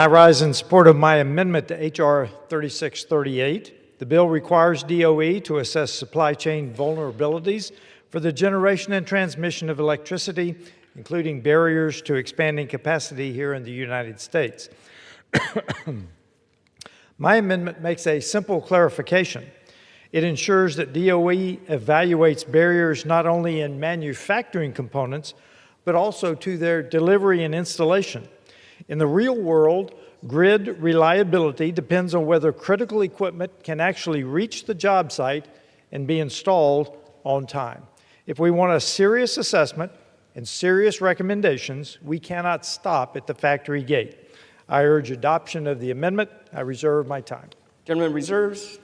I rise in support of my amendment to H.R. 3638. The bill requires DOE to assess supply chain vulnerabilities for the generation and transmission of electricity, including barriers to expanding capacity here in the United States. My amendment makes a simple clarification. It ensures that DOE evaluates barriers not only in manufacturing components, but also to their delivery and installation. In the real world, grid reliability depends on whether critical equipment can actually reach the job site and be installed on time. If we want a serious assessment and serious recommendations, we cannot stop at the factory gate. I urge adoption of the amendment. I reserve my time. Gentleman reserves.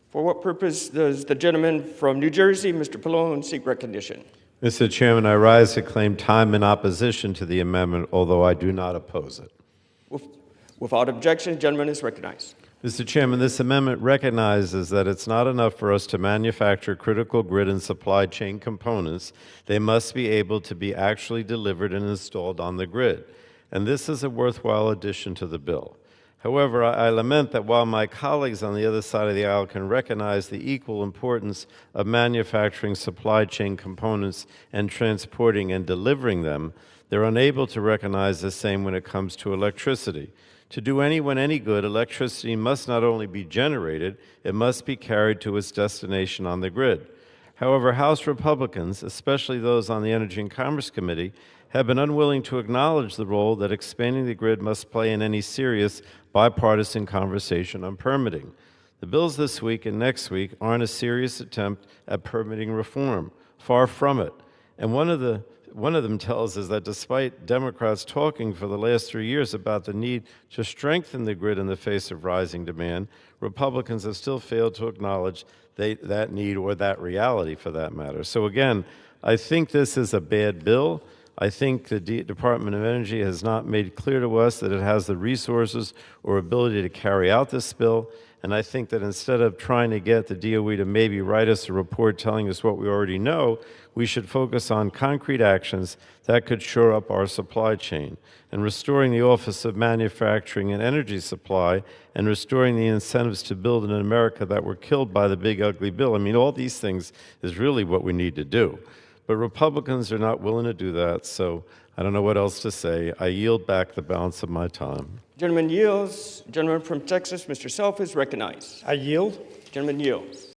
For what purpose does the gentleman from New Jersey, Mr. Pallone, seek recognition? Mr. Chairman, I rise to claim time in opposition to the amendment, although I do not oppose it. Without objection, the gentleman is recognized. Mr. Chairman, this amendment recognizes that it's not enough for us to manufacture critical grid and supply chain components. They must be able to be actually delivered and installed on the grid. And this is a worthwhile addition to the bill. However, I lament that while my colleagues on the other side of the aisle can recognize the equal importance of manufacturing supply chain components and transporting and delivering them, they're unable to recognize the same when it comes to electricity. To do anyone any good, electricity must not only be generated, it must be carried to its destination on the grid. However, House Republicans, especially those on the Energy and Commerce Committee, have been unwilling to acknowledge the role that expanding the grid must play in any serious bipartisan conversation on permitting. The bills this week and next week aren't a serious attempt at permitting reform. Far from it. And one of them tells us that despite Democrats talking for the last 3 years about the need to strengthen the grid in the face of rising demand, Republicans have still failed to acknowledge that need or that reality for that matter. So again, I think this is a bad bill. I think the Department of Energy has not made clear to us that it has the resources or ability to carry out this bill. And I think that instead of trying to get the DOE to maybe write us a report telling us what we already know, we should focus on concrete actions that could shore up our supply chain and restoring the Office of Manufacturing and Energy Supply and restoring the incentives to build in America that were killed by the big ugly bill. I mean, all these things is really what we need to do. But Republicans are not willing to do that, so I don't know what else to say. I yield back the balance of my time. Gentleman yields. Gentleman from Texas, Mr. Self, is recognized. I yield. Gentleman yields.